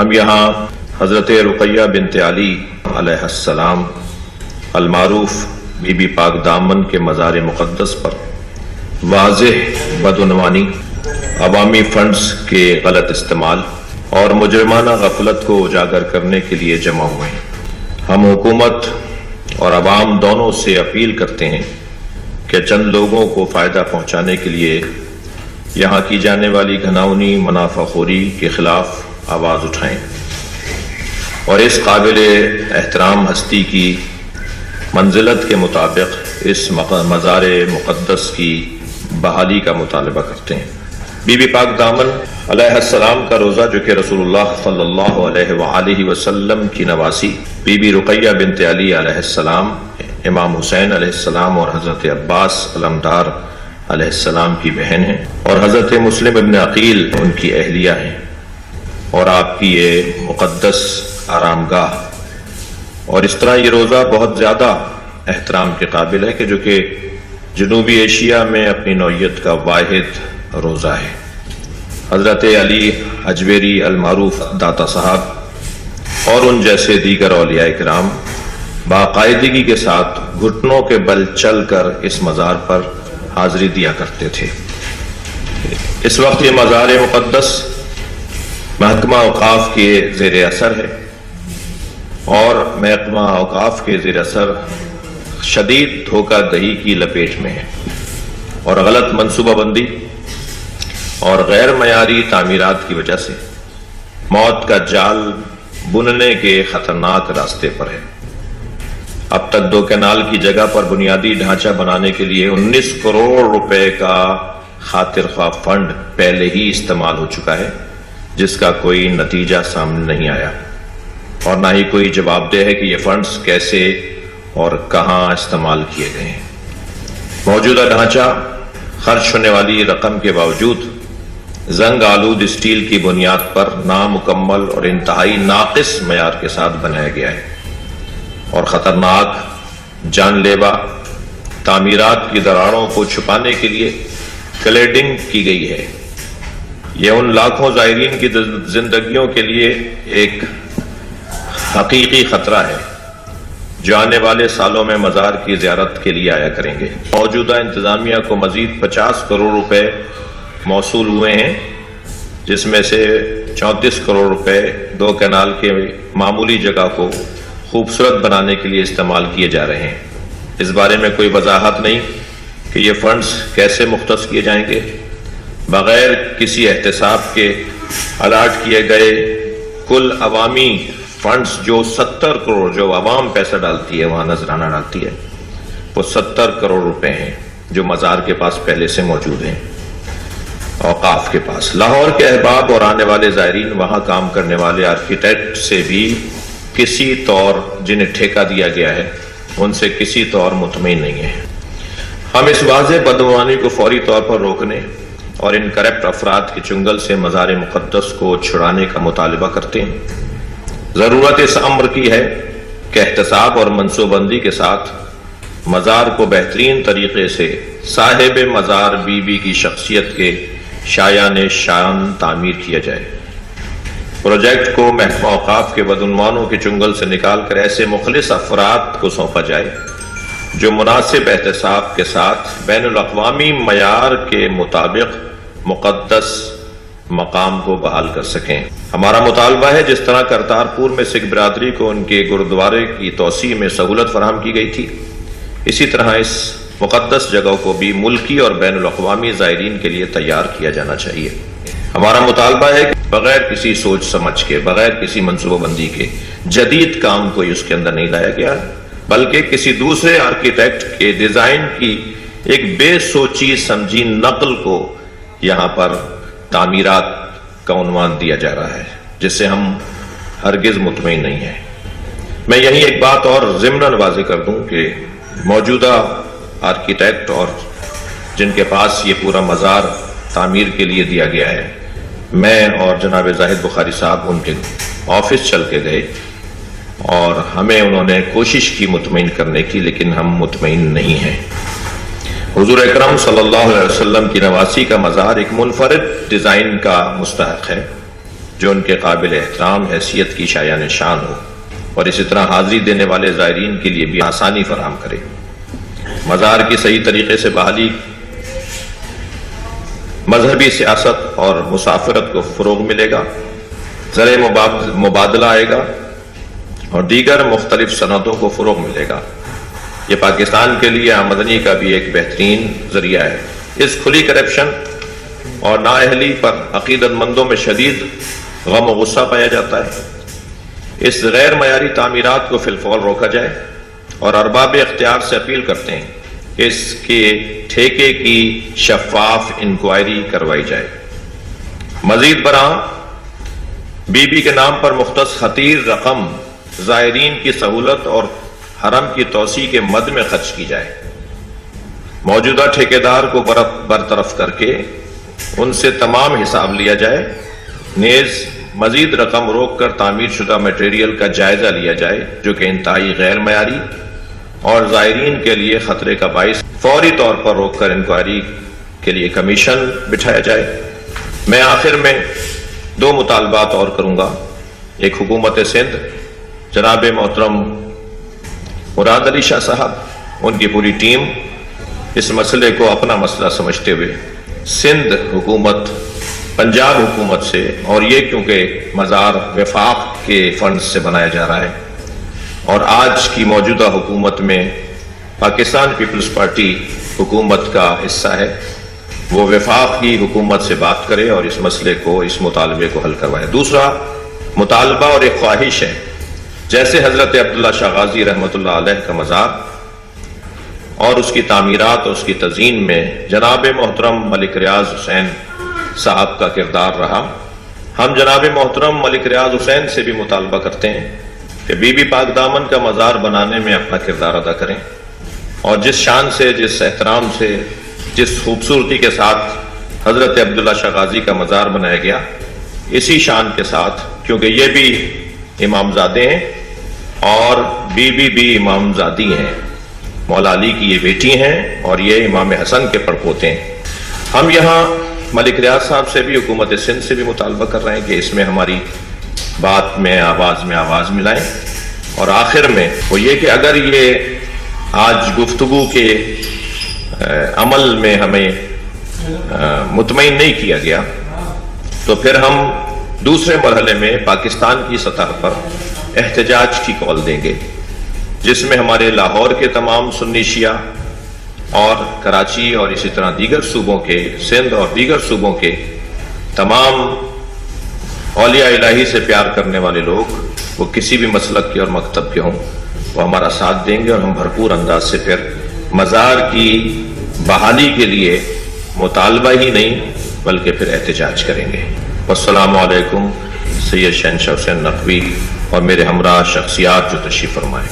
ہم یہاں حضرت رقیہ بنت علی علیہ السلام المعروف بی بی پاک دامن کے مزار مقدس پر واضح بدعنوانی، عوامی فنڈز کے غلط استعمال اور مجرمانہ غفلت کو اجاگر کرنے کے لیے جمع ہوئے ہیں۔ ہم حکومت اور عوام دونوں سے اپیل کرتے ہیں کہ چند لوگوں کو فائدہ پہنچانے کے لیے یہاں کی جانے والی گھناؤنی منافع خوری کے خلاف آواز اٹھائیں اور اس قابل احترام ہستی کی منزلت کے مطابق اس مزار مقدس کی بحالی کا مطالبہ کرتے ہیں۔ بی بی پاک دامن علیہ السلام کا روزہ، جو کہ رسول اللہ صلی اللہ علیہ وآلہ وسلم کی نواسی بی بی رقیہ بنت علی علیہ السلام، امام حسین علیہ السلام اور حضرت عباس علمدار علیہ السلام کی بہن ہیں، اور حضرت مسلم ابن عقیل ان کی اہلیہ ہیں، اور آپ کی یہ مقدس آرام گاہ، اور اس طرح یہ روزہ بہت زیادہ احترام کے قابل ہے کہ جو کہ جنوبی ایشیا میں اپنی نوعیت کا واحد روزہ ہے۔ حضرت علی اجویری المعروف داتا صاحب اور ان جیسے دیگر اولیاء کرام باقاعدگی کے ساتھ گھٹنوں کے بل چل کر اس مزار پر حاضری دیا کرتے تھے۔ اس وقت یہ مزار مقدس محکمہ اوقاف کے زیر اثر ہے، اور محکمہ اوقاف کے زیر اثر شدید دھوکہ دہی کی لپیٹ میں ہے، اور غلط منصوبہ بندی اور غیر معیاری تعمیرات کی وجہ سے موت کا جال بننے کے خطرناک راستے پر ہے۔ اب تک 2 کینال کی جگہ پر بنیادی ڈھانچہ بنانے کے لیے 19 کروڑ روپے کا خاطر خواہ فنڈ پہلے ہی استعمال ہو چکا ہے، جس کا کوئی نتیجہ سامنے نہیں آیا، اور نہ ہی کوئی جواب دہ ہے کہ یہ فنڈز کیسے اور کہاں استعمال کیے گئے ہیں۔ موجودہ ڈھانچہ خرچ ہونے والی رقم کے باوجود زنگ آلود اسٹیل کی بنیاد پر نامکمل اور انتہائی ناقص معیار کے ساتھ بنایا گیا ہے، اور خطرناک جان لیوا تعمیرات کی دراڑوں کو چھپانے کے لیے کلیڈنگ کی گئی ہے۔ یہ ان لاکھوں زائرین کی زندگیوں کے لیے ایک حقیقی خطرہ ہے جو آنے والے سالوں میں مزار کی زیارت کے لیے آیا کریں گے۔ موجودہ انتظامیہ کو مزید 50 کروڑ روپے موصول ہوئے ہیں، جس میں سے 34 کروڑ روپے 2 کینال کے معمولی جگہ کو خوبصورت بنانے کے لیے استعمال کیے جا رہے ہیں۔ اس بارے میں کوئی وضاحت نہیں کہ یہ فنڈز کیسے مختص کیے جائیں گے۔ بغیر کسی احتساب کے الاٹ کیے گئے کل عوامی فنڈز جو 70 کروڑ جو عوام پیسہ ڈالتی ہے، وہاں نذرانہ ڈالتی ہے، وہ 70 کروڑ روپے ہیں جو مزار کے پاس پہلے سے موجود ہیں، اوقاف کے پاس۔ لاہور کے احباب اور آنے والے زائرین وہاں کام کرنے والے آرکیٹیکٹ سے بھی کسی طور جنہیں ٹھیکہ دیا گیا ہے، ان سے کسی طور مطمئن نہیں ہے۔ ہم اس واضح بدعنوانی کو فوری طور پر روکنے اور ان کرپٹ افراد کے چنگل سے مزار مقدس کو چھڑانے کا مطالبہ کرتے ہیں۔ ضرورت اس امر کی ہے کہ احتساب اور منصوبہ بندی کے ساتھ مزار کو بہترین طریقے سے صاحب مزار بی بی کی شخصیت کے شایان شان تعمیر کیا جائے۔ پروجیکٹ کو محکمہ اوقاف کے بدعنوانوں کے چنگل سے نکال کر ایسے مخلص افراد کو سونپا جائے جو مناسب احتساب کے ساتھ بین الاقوامی معیار کے مطابق مقدس مقام کو بحال کر سکیں۔ ہمارا مطالبہ ہے جس طرح کرتارپور میں سکھ برادری کو ان کے گرودوارے کی توسیع میں سہولت فراہم کی گئی تھی، اسی طرح اس مقدس جگہ کو بھی ملکی اور بین الاقوامی زائرین کے لیے تیار کیا جانا چاہیے۔ ہمارا مطالبہ ہے کہ بغیر کسی سوچ سمجھ کے، بغیر کسی منصوبہ بندی کے جدید کام کوئی اس کے اندر نہیں لایا گیا، بلکہ کسی دوسرے آرکیٹیکٹ کے ڈیزائن کی ایک بے سوچی سمجھی نقل کو یہاں پر تعمیرات کا عنوان دیا جا رہا ہے، جس سے ہم ہرگز مطمئن نہیں ہیں۔ میں یہیں ایک بات اور ضمناً واضح کر دوں کہ موجودہ آرکیٹیکٹ اور جن کے پاس یہ پورا مزار تعمیر کے لیے دیا گیا ہے، میں اور جناب زاہد بخاری صاحب ان کے آفس چل کے گئے اور ہمیں انہوں نے کوشش کی مطمئن کرنے کی، لیکن ہم مطمئن نہیں ہیں۔ حضور اکرم صلی اللہ علیہ وسلم کی نواسی کا مزار ایک منفرد ڈیزائن کا مستحق ہے، جو ان کے قابل احترام حیثیت کی شایان شان ہو اور اسی طرح حاضری دینے والے زائرین کے لیے بھی آسانی فراہم کرے۔ مزار کی صحیح طریقے سے بحالی مذہبی سیاست اور مسافرت کو فروغ ملے گا، زرعی مبادلہ آئے گا اور دیگر مختلف صنعتوں کو فروغ ملے گا۔ یہ پاکستان کے لیے آمدنی کا بھی ایک بہترین ذریعہ ہے۔ اس کھلی کرپشن اور نااہلی پر عقیدت مندوں میں شدید غم و غصہ پایا جاتا ہے۔ اس غیر معیاری تعمیرات کو فی الفور روکا جائے اور ارباب اختیار سے اپیل کرتے ہیں کہ اس کے ٹھیکے کی شفاف انکوائری کروائی جائے۔ مزید برآں بی بی کے نام پر مختص خطیر رقم زائرین کی سہولت اور حرم کی توسیع کے مد میں خرچ کی جائے۔ موجودہ ٹھیکیدار کو برطرف کر کے ان سے تمام حساب لیا جائے، نیز مزید رقم روک کر تعمیر شدہ میٹیریل کا جائزہ لیا جائے جو کہ انتہائی غیر معیاری اور زائرین کے لیے خطرے کا باعث، فوری طور پر روک کر انکوائری کے لیے کمیشن بٹھایا جائے۔ میں آخر میں 2 مطالبات اور کروں گا۔ ایک، حکومت سندھ جناب محترم مراد علی شاہ صاحب، ان کی پوری ٹیم اس مسئلے کو اپنا مسئلہ سمجھتے ہوئے سندھ حکومت، پنجاب حکومت سے، اور یہ کیونکہ مزار وفاق کے فنڈز سے بنایا جا رہا ہے اور آج کی موجودہ حکومت میں پاکستان پیپلز پارٹی حکومت کا حصہ ہے، وہ وفاق کی حکومت سے بات کرے اور اس مسئلے کو، اس مطالبے کو حل کروائے۔ دوسرا مطالبہ اور ایک خواہش ہے، جیسے حضرت عبداللہ شاہ غازی رحمۃ اللہ علیہ کا مزار اور اس کی تعمیرات اور اس کی تزئین میں جناب محترم ملک ریاض حسین صاحب کا کردار رہا، ہم جناب محترم ملک ریاض حسین سے بھی مطالبہ کرتے ہیں کہ بی بی پاک دامن کا مزار بنانے میں اپنا کردار ادا کریں اور جس شان سے، جس احترام سے، جس خوبصورتی کے ساتھ حضرت عبداللہ شاہ غازی کا مزار بنایا گیا، اسی شان کے ساتھ، کیونکہ یہ بھی امامزادے ہیں اور بی بی بھی امامزادی ہیں، مولا علی کی یہ بیٹی ہیں اور یہ امام حسن کے پڑپوتے ہیں۔ ہم یہاں ملک ریاض صاحب سے بھی، حکومت سندھ سے بھی مطالبہ کر رہے ہیں کہ اس میں ہماری بات میں آواز ملائیں، اور آخر میں وہ یہ کہ اگر یہ آج گفتگو کے عمل میں ہمیں مطمئن نہیں کیا گیا تو پھر ہم دوسرے مرحلے میں پاکستان کی سطح پر احتجاج کی کال دیں گے، جس میں ہمارے لاہور کے تمام سنی شیعہ اور کراچی اور اسی طرح دیگر صوبوں کے، سندھ اور دیگر صوبوں کے تمام اولیاء الہی سے پیار کرنے والے لوگ، وہ کسی بھی مسلک کے اور مکتب کے ہوں، وہ ہمارا ساتھ دیں گے اور ہم بھرپور انداز سے پھر مزار کی بحالی کے لیے مطالبہ ہی نہیں بلکہ پھر احتجاج کریں گے۔ والسلام علیکم۔ سید شہنشاہ حسین نقوی اور میرے ہمراہ شخصیات جو تشریف فرمائے۔